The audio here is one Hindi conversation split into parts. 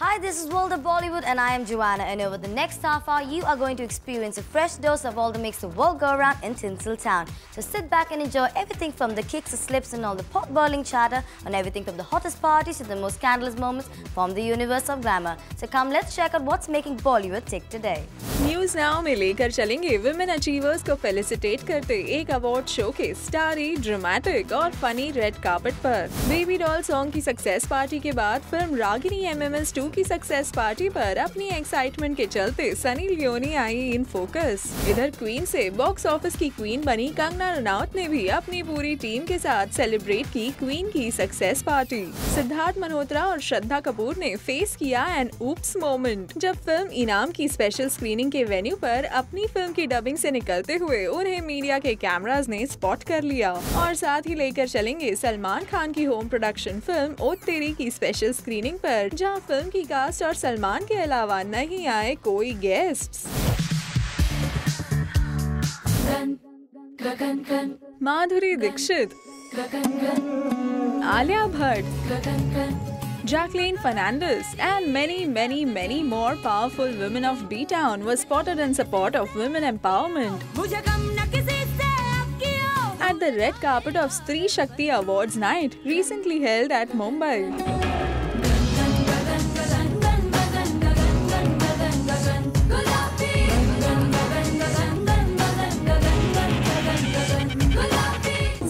Hi, this is World of Bollywood and I am Joanna, and over the next half hour you are going to experience a fresh dose of all that makes the world go round in Tinseltown. So sit back and enjoy everything from the kicks, the slips and all the pot-boiling chatter on everything from the hottest parties to the most scandalous moments from the universe of glamour. So come, let's check out what's making Bollywood tick today. News now में लेकर चलेंगे विमेन अचीवर्स को फेलिसिटेट करते एक अवार्ड शो के स्टारी, ड्रामेटिक और फनी रेड कार्पेट पर। बेबी डॉल सॉन्ग की सक्सेस पार्टी के बाद फिल्म रागिनी MMS 2 की सक्सेस पार्टी पर अपनी एक्साइटमेंट के चलते Sunny Leone I in focus. इधर क्वीन से बॉक्स ऑफिस की क्वीन बनी कंगना रनौत ने भी अपनी पूरी टीम के साथ सेलिब्रेट की क्वीन की सक्सेस पार्टी। सिद्धार्थ मल्होत्रा और श्रद्धा कपूर ने फेस किया एन ऊप्स मोमेंट जब फिल्म इनाम की स्पेशल स्क्रीनिंग के वेन्यू पर अपनी फिल्म की डबिंग से निकलते हुए उन्हें मीडिया के कैमरास ने स्पॉट कर लिया। और साथ ही लेकर चलेंगे सलमान खान की होम प्रोडक्शन फिल्म ओ तेरी की स्पेशल स्क्रीनिंग पर, जहां फिल्म की कास्ट और सलमान के अलावा नहीं आए कोई guests. Madhuri Dixit, Alia Bhatt, Jacqueline Fernandez and many more powerful women of B-Town were spotted in support of women empowerment at the red carpet of Stree Shakti Awards night recently held at Mumbai.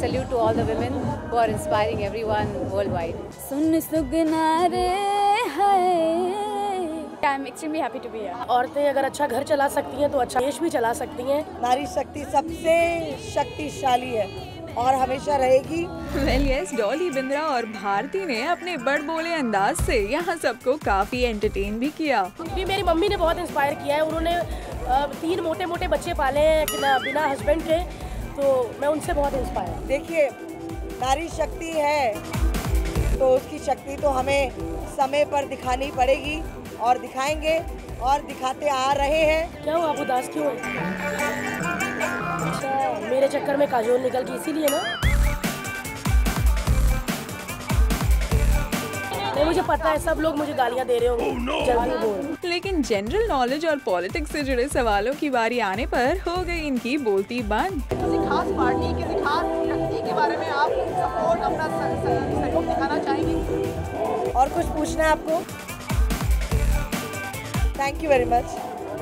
Salute to all the women who are inspiring everyone worldwide. सुन सुगना रे है। I'm extremely happy to be here. औरतें अगर अच्छा घर चला सकती हैं तो अच्छा देश भी चला सकती हैं। नारी शक्ति सबसे शक्तिशाली है और हमेशा रहेगी। Well yes, डॉली बिंद्रा और भारती ने अपने बड़बोले अंदाज से यहाँ सबको काफी एंटरटेन भी किया। भी मेरी मम्मी ने बहुत इंस्पायर किया है। उन्होंने 3 मोटे बच्चे पाले हैं बिना हस्बैंड के, तो मैं उनसे बहुत इंस्पायर। देखिए, नारी शक्ति है तो उसकी शक्ति तो हमें समय पर दिखानी पड़ेगी और दिखाएंगे और दिखाते आ रहे हैं। क्या हुआ, आप उदास क्यों हैं? अच्छा, मेरे चक्कर में काजोल निकल गई इसीलिए ना? नहीं, मुझे पता है सब लोग मुझे गालियाँ दे रहे होंगे। जल्दी बोल। लेकिन जनरल नॉलेज और पॉलिटिक्स से जुड़े सवालों की बारी आने पर हो गई इनकी बोलती बंद। किसी खास पार्टी, किसी खास व्यक्ति के बारे में आप सपोर्ट, अपना सहयोग दिखाना चाहेंगे? और कुछ पूछना है आपको? Thank you very much.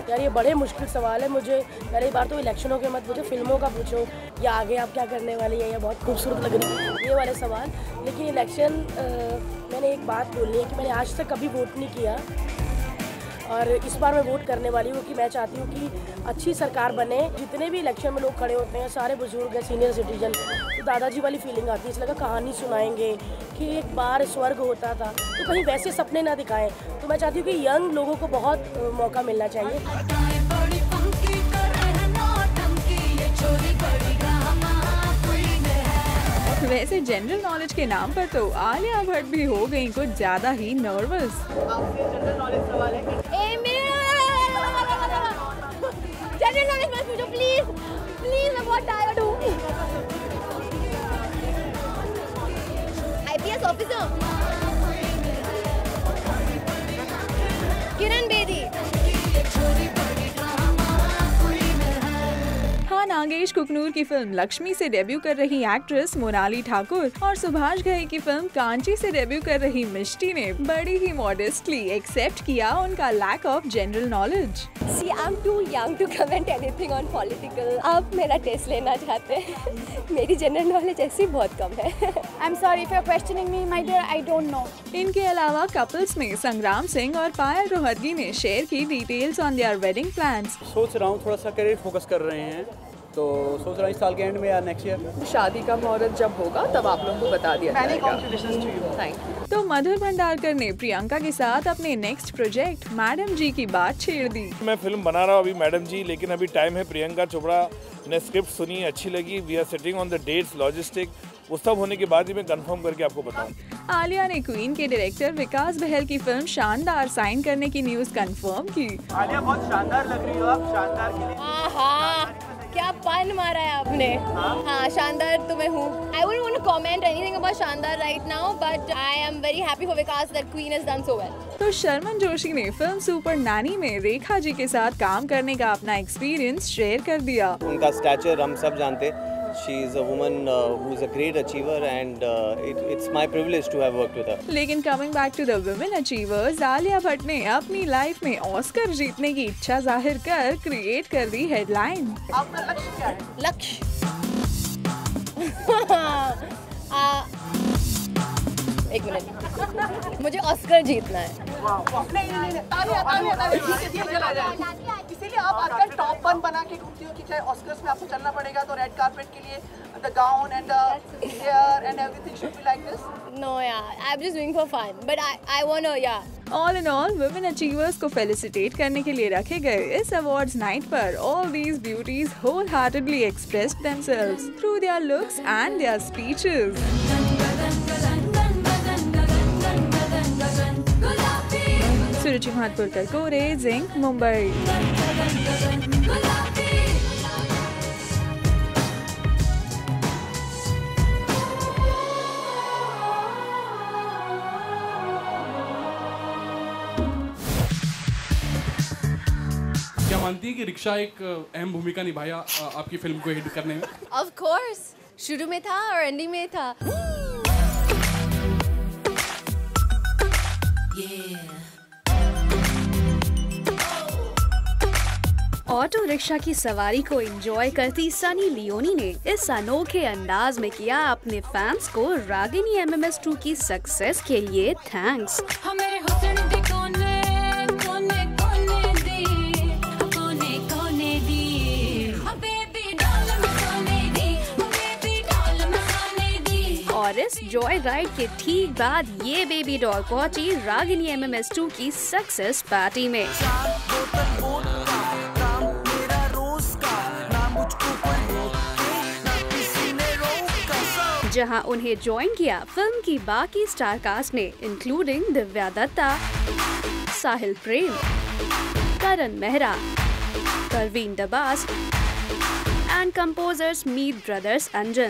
यार ये बड़े मुश्किल सवाल है। मुझे पहली बार तो इलेक्शनों के मत, मुझे फिल्मों का पूछो या आगे आप क्या करने वाली हैं, या बहुत खूबसूरत लग रही है ये वाले सवाल। लेकिन इलेक्शन मैंने एक बात बोलनी है कि मैंने आज तक कभी वोट नहीं किया और इस बार मैं वोट करने वाली हूँ कि मैं चाहती हूँ कि अच्छी सरकार बने। जितने भी इलेक्शन में लोग खड़े होते हैं सारे बुजुर्ग हैं, सीनियर सिटीजन, तो दादाजी वाली फीलिंग आती है। इसलिए लगा कहानी सुनाएंगे कि एक बार स्वर्ग होता था, तो कहीं वैसे सपने ना दिखाएं। तो मैं चाहती हूँ कि यंग लोगों को बहुत मौका मिलना चाहिए। वैसे जनरल नॉलेज के नाम पर तो आलिया भट्ट भी हो गई कुछ ज्यादा ही नर्वस। आपसे जनरल नॉलेज सवाल है। जनरल नॉलेज मत पूछो प्लीज, मैं बहुत टायर्ड हूँ। IPS officer Kiran Bedi. हाँ, नागेश कुकनूर की फिल्म लक्ष्मी से डेब्यू कर रही एक्ट्रेस मोनाली ठाकुर और सुभाष घई की फिल्म कांची से डेब्यू कर रही मिष्टी ने बड़ी ही मॉडेस्टली एक्सेप्ट किया उनका lack of general knowledge. See, I'm too young to comment anything on political. आप मेरा टेस्ट लेना चाहते हैं? मेरी जनरल नॉलेज ऐसी बहुत कम है। I'm sorry if you're questioning me, my dear. I don't know. इनके अलावा कपल्स में संग्राम सिंह और पायल रोहतगी ने शेयर की details on their wedding plans. सोच रहा हूँ थोड़ा सा करियर फोकस कर रहे हैं, तो सोच रहा हूँ इस साल के एंड में या नेक्स्ट ईयर। शादी का मुहूर्त जब होगा तब आप लोगों को बता दिया जाएगा। Thank you. तो मधुर भंडारकर ने प्रियंका के साथ अपने नेक्स्ट प्रोजेक्ट मैडम जी की बात छेड़ दी। मैं फिल्म बना रहा हूँ अभी मैडम जी, लेकिन अभी टाइम है। प्रियंका चोपड़ा ने स्क्रिप्ट सुनी, अच्छी लगी। We are sitting on the dates, logistic, वो सब होने के बाद ही मैं कंफर्म करके आपको बताऊँ। आलिया ने क्वीन के डायरेक्टर विकास बहल की फिल्म शानदार साइन करने की न्यूज कंफर्म की। आलिया बहुत शानदार लग रही हो आप, शानदार के लिए क्या पन मारा है आपने। हाँ, शानदार तो मैं हूँ। I wouldn't want to comment anything about शानदार right now, but I am very happy for Vikas that Queen has done so well. तो शर्मन जोशी ने फिल्म सुपर नानी में रेखा जी के साथ काम करने का अपना एक्सपीरियंस शेयर कर दिया। उनका स्टैचर हम सब जानते। She is a woman who is a great achiever and it's my privilege to have worked with her. लेकिन coming back to the women achievers, Alia Bhatt ने अपनी लाइफ में ऑस्कर जीतने की इच्छा जाहिर कर क्रिएट कर दी हेडलाइन। आपका लक्ष्य क्या है? लक्ष्य एक मिनट, मुझे ऑस्कर जीतना है। नहीं, तालियां चला जाए। इसीलिए आप आजकल टॉप 1 बना के घूमती हो कि चाहे ऑस्कर्स में आपको चलना पड़ेगा तो रेड कार्पेट के लिए the gown and the hair and everything should be like this. No, yeah, I'm just doing for fun, but I wanna, yeah. All in all, women achievers को फेलिसिटेट करने के लिए रखे गए इस अवार्ड्स नाइट पर all these beauties wholeheartedly expressed themselves through their looks and their speeches. सुरुचि महातपुरकर कोरे, जिंक, मुंबई। क्या मानती है कि रिक्शा एक अहम भूमिका निभाया आपकी फिल्म को हिट करने में? Of course, शुरू में था और एंडिंग में था। ऑटो रिक्शा की सवारी को एंजॉय करती सनी लियोनी ने इस अनोखे अंदाज में किया अपने फैंस को रागिनी MMS2 की सक्सेस के लिए थैंक्स। और इस जॉय राइड के ठीक बाद ये बेबी डॉल पहुंची रागिनी MMS2 की सक्सेस पार्टी में। जहां उन्हें ज्वाइन किया फिल्म की बाकी स्टार कास्ट ने, including Divya Dutta, Sahil Prem, Karan Mehra, Parveen Dabas and composers Meet Brothers Anjan.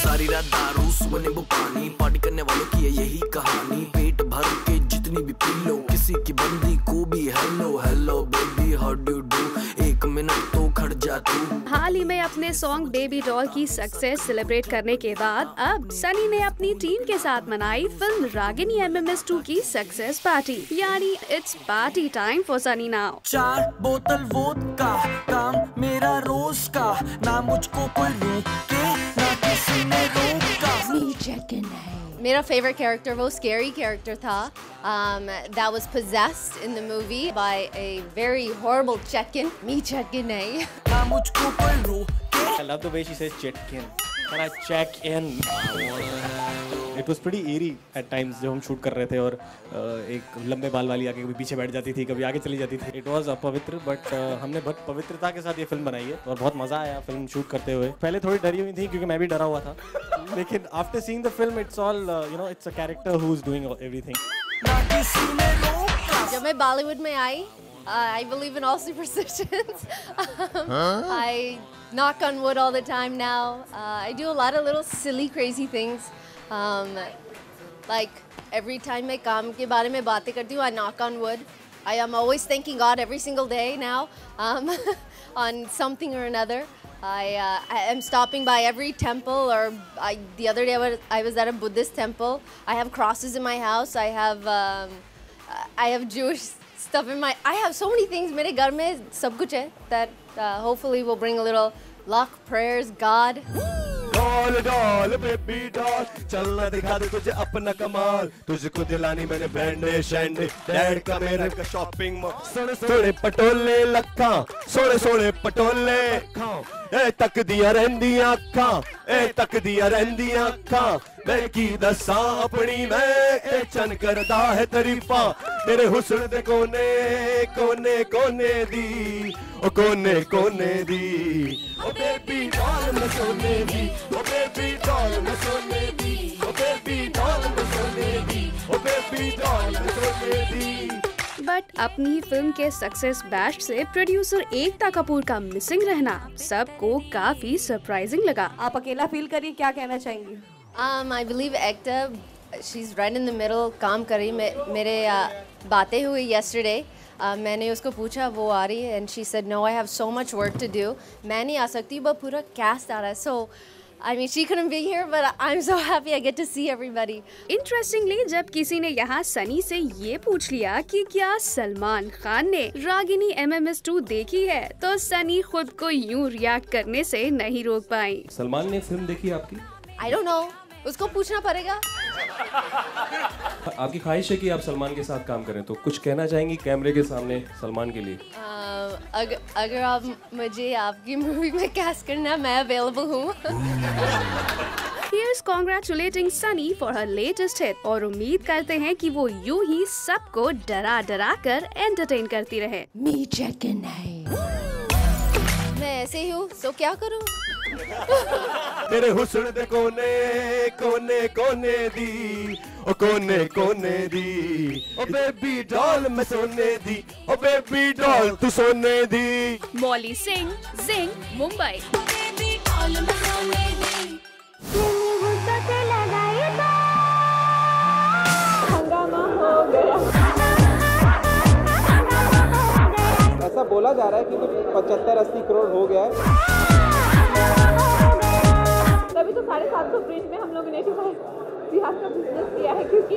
सारी रात दारू सुबह नींबू पानी, पार्टी करने वालों की है यही कहानी। पेट भर के जितनी भी पी लो, किसी की बंदी को भी hello hello baby how do do, एक मिनट तो खड़ जा तू। हाल ही में अपने सॉन्ग बेबी डॉल की सक्सेस सेलिब्रेट करने के बाद अब सनी ने अपनी टीम के साथ मनाई फिल्म रागिनी MMS2 की सक्सेस पार्टी, यानी it's party time for Sunny now. 4 बोतल वोदका, काम मेरा रोज का, ना मुझको कोई रोके ना किसी ने रोका। मेरा फेवरेट कैरेक्टर वो स्कैरी कैरेक्टर था that was possessed in the movie by a very horrible check-in. Me check-in नहीं। ना मुझको कोई रोके। I love the way she says check-in. Can I check in? It was pretty eerie at times जब हम शूट कर रहे थे और एक लंबे बाल वाली आके कभी पीछे बैठ जाती थी, कभी आगे चली जाती थी। It was अपवित्र, but हमने बहुत पवित्रता के साथ ये फिल्म बनाई है और बहुत मजा आया फिल्म शूट करते हुए। पहले थोड़ी डरी हुई थी क्योंकि मैं भी डरा हुआ था, लेकिन after seeing the film, it's all it's a character who's doing everything. जब मैं बॉलीवुड में आई, I believe in all superstitions. I knock on wood all the time now. I do a lot of little silly, crazy things. Like every time मैं काम के बारे में बातें करती हूँ, I knock on wood. I am always thanking God every single day now on something or another. I am stopping by every temple, or the other day I was at a Buddhist temple. I have crosses in my house. I have Jewish stuff in my. I have so many things. मेरे घर में सब कुछ है that hopefully will bring a little luck, prayers, God. Doll doll baby doll, चलना दिखा दे तुझे अपना कमाल, तुझको दिलानी मैंने ब्रांडे शैंडे, डैड का मेरे का शॉपिंग मॉल। सोने सोने पटोले लखा, सोने सोने पटोले ए तक दिया रहंदियां अखां, ए तक दिया रहंदियां अखां, मैं की दसा अपनी मैं ए चन करदा है तारीफा, तेरे हुस्न दे कोने कोने कोने दी, ओ कोने कोने दी, ओ बेबी डॉल मैं सोने दी, ओ बेबी डॉल मैं सोने दी, ओ बेबी डॉल मैं सोने दी, ओ बेबी डॉल मैं सोने दी। बट अपनी फिल्म के सक्सेस बैश से प्रोड्यूसर एकता कपूर का मिसिंग रहना सबको काफी सरप्राइजिंग लगा। आप अकेला फील करिए, क्या कहना चाहेंगी? I believe Ekta, she's right in the middle, काम कर रही। मेरे बातें हुई yesterday, मैंने उसको पूछा वो आ रही है and she said no, I have so much work to do, मैं नहीं आ सकती, but पूरा cast आ रहा है। So I mean, she couldn't be here, but I'm so happy I get to see everybody. Interestingly, जब किसी ने यहाँ सनी से ये पूछ लिया कि क्या सलमान खान ने रागिनी MMS 2 देखी है, तो सनी खुद को यूं रिएक्ट करने से नहीं रोक पाई। सलमान ने फिल्म देखी आपकी? I don't know, उसको पूछना पड़ेगा। आपकी ख्वाहिश है कि आप सलमान के साथ काम करें, तो कुछ कहना चाहेंगी कैमरे के सामने सलमान के लिए? अगर आप मुझे आपकी मूवी में कैस्ट करना, मैं अवेलेबल हूँ। Here's congratulating Sunny for her latest hit और उम्मीद करते हैं कि वो यूं ही सबको डरा डरा कर एंटरटेन करती रहे। मी चिकन है, मैं ऐसे ही हूँ, तो क्या करूँ? मेरे हुस्न दे कोने कोने कोने दी, ओ कोने कोने दी, ओ बेबी डॉल मैं सोने दी, ओ बेबी डॉल तू सोने दी। मौली सिंह, जिंग, मुंबई। हंगामा हो गया। ऐसा बोला जा रहा है कि 75-80 करोड़ हो गया है। तभी तो 750 ब्रिज में हम लोगों ने इतिहास का बिजनेस किया है, क्योंकि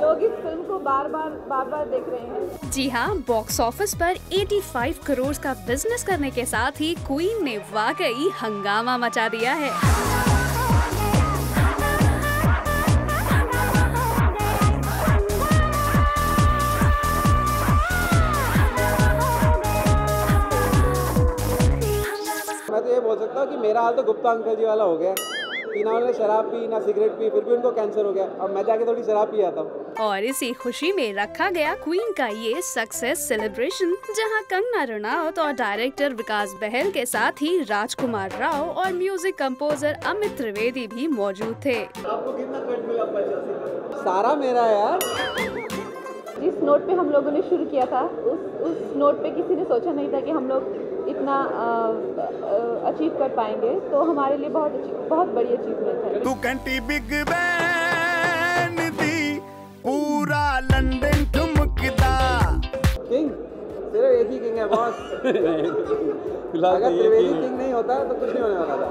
लोग इस फिल्म को बार बार देख रहे हैं। जी हाँ, बॉक्स ऑफिस पर 85 करोड़ का बिजनेस करने के साथ ही क्वीन ने वाकई हंगामा मचा दिया है। मैं तो ये बोल सकता हूँ कि मेरा हाल तो गुप्ता अंकल जी वाला हो गया। कि ना उन्होंने शराब पी ना सिगरेट पी, फिर भी उनको कैंसर हो गया। अब मैं जाके थोड़ी शराब पी आता हूँ। और इसी खुशी में रखा गया क्वीन का ये सक्सेस सेलिब्रेशन, जहां कंगना रनौत और डायरेक्टर विकास बहल के साथ ही राजकुमार राव और म्यूजिक कंपोजर अमित त्रिवेदी भी मौजूद थे। आपको कितना कट मिला पैसे से? सारा मेरा है यार। जिस नोट पे हम लोगों ने शुरू किया था, उस नोट पे किसी ने सोचा नहीं था कि हम लोग इतना अचीव कर पाएंगे, तो हमारे लिए बहुत बड़ी अचीवमेंट है। तू कंटी बिग बैन दी, पूरा लंदन ठुमकदा। किंग सिर्फ एक ही किंग है बॉस। अगर त्रिवेदी किंग नहीं होता तो कुछ नहीं होने वाला था।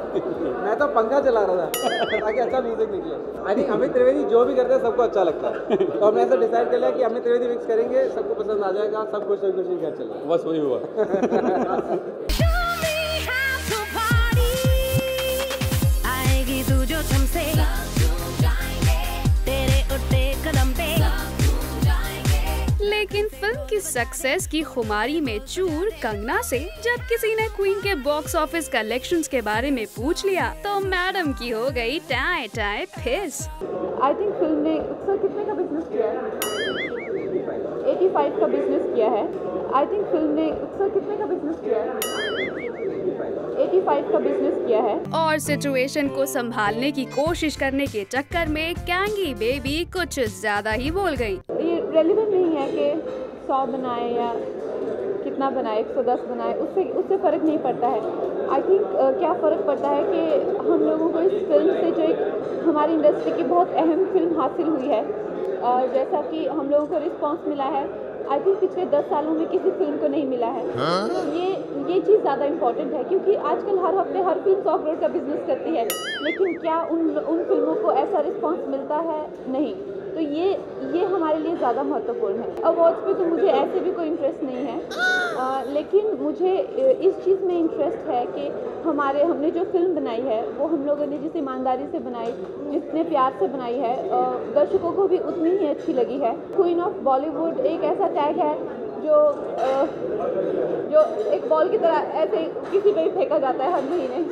मैं तो पंखा चला रहा था ताकि अच्छा म्यूजिक निकले। आई थिंक अमित त्रिवेदी जो भी करते हैं सबको अच्छा लगता है, तो हमने ऐसा डिसाइड कर लिया कि अमित त्रिवेदी मिक्स करेंगे, सबको पसंद आ जाएगा, सब खुश घर चलेगा। बस वही हुआ। आएगी तू जो तुमसे तेरे उठे कदम पे। लेकिन फिल्म की सक्सेस की खुमारी में चूर कंगना से जब किसी ने क्वीन के बॉक्स ऑफिस कलेक्शंस के बारे में पूछ लिया, तो मैडम की हो गई टाए टाए फिस। आई थिंक फिल्म ने सर कितने का बिजनेस किया है? 85 का बिजनेस किया है। आई थिंक फिल्म ने सर कितने का बिजनेस किया है? 85 का बिजनेस किया है। और सिचुएशन को संभालने की कोशिश करने के चक्कर में कैंगी बेबी कुछ ज्यादा ही बोल गई। ये रेलेवेंट नहीं है कि 100 बनाए या कितना बनाए, 110 बनाए, उससे फ़र्क नहीं पड़ता है। आई थिंक क्या फ़र्क पड़ता है कि हम लोगों को इस फिल्म से जो एक हमारी इंडस्ट्री की बहुत अहम फिल्म हासिल हुई है, जैसा कि हम लोगों को रिस्पांस मिला है, आई थिंक पिछले 10 सालों में किसी फिल्म को नहीं मिला है। तो ये चीज़ ज़्यादा इम्पोर्टेंट है, क्योंकि आजकल हर हफ्ते हर फिल्म 100 करोड़ का बिजनेस करती है, लेकिन क्या उन फिल्मों को ऐसा रिस्पांस मिलता है? नहीं। तो ये हमारे लिए ज़्यादा महत्वपूर्ण है। अवार्ड्स पे तो मुझे ऐसे भी कोई इंटरेस्ट नहीं है, लेकिन मुझे इस चीज़ में इंटरेस्ट है कि हमने जो फिल्म बनाई है वो हम लोगों ने जिस ईमानदारी से बनाई, जितने प्यार से बनाई है, दर्शकों को भी उतनी ही अच्छी लगी है। क्वीन ऑफ बॉलीवुड एक ऐसा टैग है जो एक बॉल की तरह ऐसे किसी पे भी फेंका जाता है हर महीने,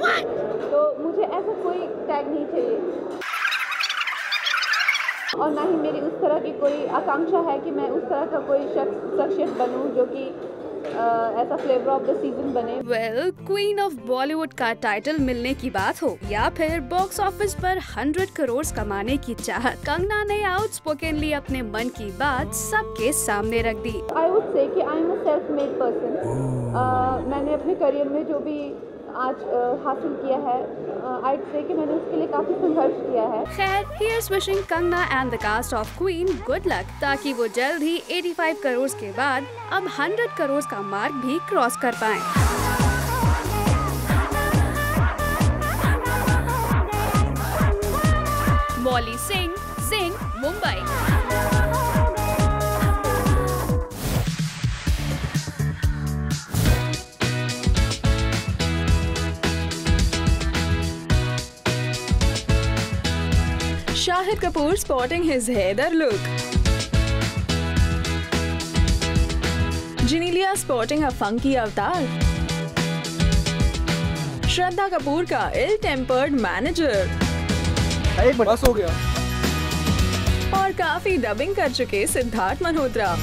तो मुझे ऐसा कोई टैग नहीं चाहिए, और ना ही मेरी उस तरह की कोई आकांक्षा है कि मैं उस तरह का कोई शख्सियत बनूं जो कि ऐसा फ्लेवर ऑफ द सीजन बने। वेल, क्वीन ऑफ बॉलीवुड का टाइटल मिलने की बात हो या फिर बॉक्स ऑफिस पर 100 करोड़ कमाने की चाहत, कंगना ने आउटस्पोकनली अपने मन की बात सबके सामने रख दी। आई वुड से कि I am a self made person. मैंने अपने करियर में जो भी आज हासिल किया है, I'd say कि मैंने उसके लिए काफी संघर्ष किया है। खैर, here's wishing Kangana and the cast of Queen good luck, ताकि वो जल्द ही 85 करोड़ के बाद अब 100 करोड़ का मार्क भी क्रॉस कर पाएं। मौली Singh, Mumbai. Shahid Kapoor sporting his Haider look. Genelia sporting a funky avatar. Shraddha Kapoor का ill-tempered manager. एक बस हो गया। और काफी डबिंग कर चुके सिद्धार्थ मल्होत्रा।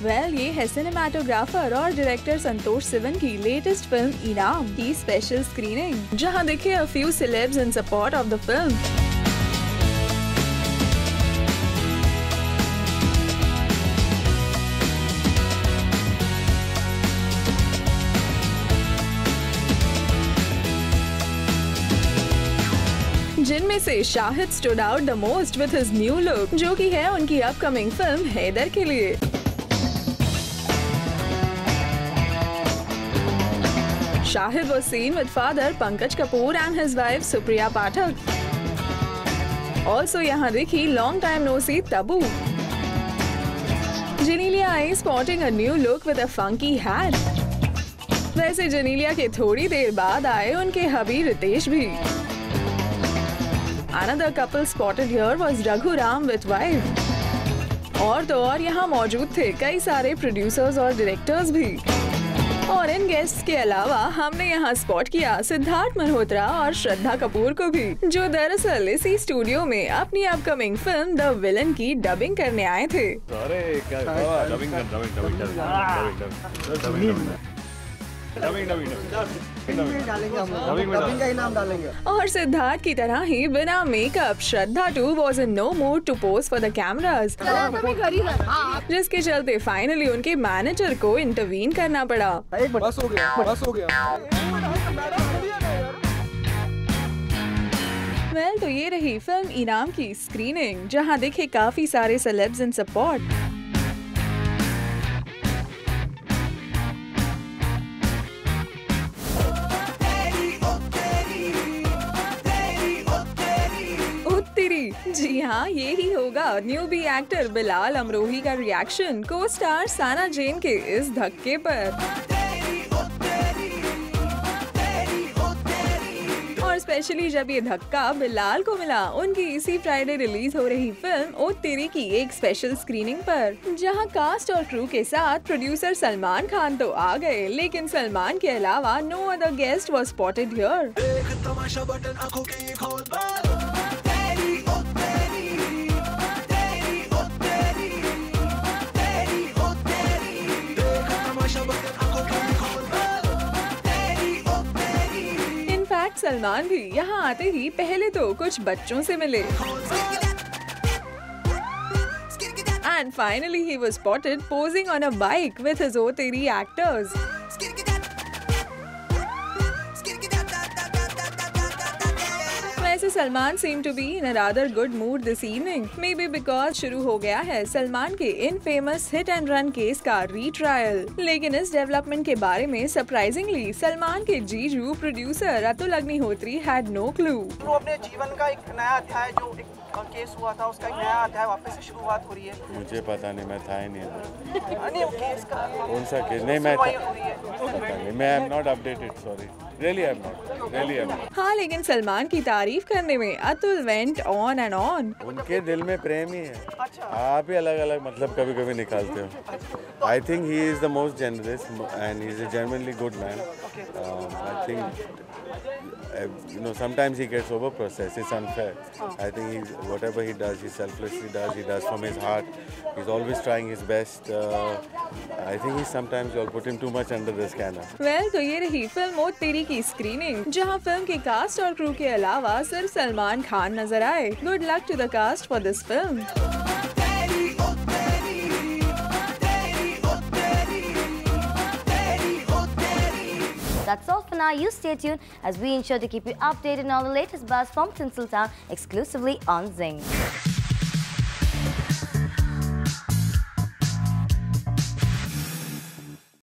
वेल, ये है सिनेमाटोग्राफर और डायरेक्टर संतोष सिवन की लेटेस्ट फिल्म इनाम की स्पेशल स्क्रीनिंग, जहां दिखे a few celebs in support of the film. जिनमें से Shahid stood out the most with his new look, जो कि है उनकी अपकमिंग फिल्म हैदर के लिए। Shahid was seen with father Pankaj Kapoor and his wife Supriya Pathak. Also यहाँ दिखी long time no see Tabu. Genelia I sporting a new look with a funky hat. वैसे Genelia के थोड़ी देर बाद आए उनके हबी रितेश भी। Another couple spotted here was Raghu Ram with wife. और तो और यहाँ मौजूद थे कई सारे प्रोड्यूसर्स और डायरेक्टर्स भी। और इन गेस्ट्स के अलावा हमने यहाँ स्पॉट किया सिद्धार्थ मल्होत्रा और श्रद्धा कपूर को भी, जो दरअसल इसी स्टूडियो में अपनी अपकमिंग फिल्म द विलन की डबिंग करने आए थे। और सिद्धार्थ की तरह ही बिना makeup Shraddha too was in no mood to pose for the cameras, जिसके चलते फाइनली उनके मैनेजर को इंटरवीन करना पड़ा। बस हो गया। वेल, तो ये रही फिल्म इनाम की स्क्रीनिंग, जहां दिखे काफी सारे सेलेब्स इन सपोर्ट। जी हाँ, ये ही होगा न्यूबी एक्टर बिलाल अमरोही का रिएक्शन को स्टार साना जैन के इस धक्के पर। और स्पेशली जब ये धक्का बिलाल को मिला उनकी इसी फ्राइडे रिलीज हो रही फिल्म ओ तेरी की एक स्पेशल स्क्रीनिंग पर, जहां कास्ट और क्रू के साथ प्रोड्यूसर सलमान खान तो आ गए, लेकिन सलमान के अलावा no other guest was spotted here. Salman भी यहाँ आते ही पहले तो कुछ बच्चों से मिले and finally he was spotted posing on a bike with his O Teri actors. वैसे Salman seem to be in a rather good mood this evening, maybe because शुरू हो गया है सलमान के infamous hit and run case का रीट्रायल। लेकिन इस डेवलपमेंट के बारे में सरप्राइजिंगली सलमान के जीजू producer Atul Agnihotri had no clue. वो अपने जीवन का एक नया अध्याय, जो एक केस हुआ था उसका एक नया अध्याय वापस से शुरुआत हो रही है। मुझे पता नहीं, मैं था ही नहीं। नहीं, वो केस का कौन सा केस? नहीं, मैं I am not updated, sorry, really I am not. हाँ, लेकिन सलमान की तारीफ करने में Atul went on and on. उनके दिल में प्रेम ही है। आप ही अलग अलग मतलब कभी कभी निकालते हो। I think he is the most generous and he is a genuinely good man. I think you know, sometimes he gets over processed. It's unfair. I think whatever he does, he selflessly does. He does from his heart. He's always trying his best. I think sometimes you all put him too much under the scanner. Well, तो ये रही फिल्म ओ तेरी की स्क्रीनिंग, जहां फिल्म के कास्ट और क्रू के अलावा सिर्फ सलमान खान नजर आए. Good luck to the cast for this film. That's all for now. You stay tuned as we ensure to keep you updated on all the latest buzz from Tinseltown exclusively on Zing.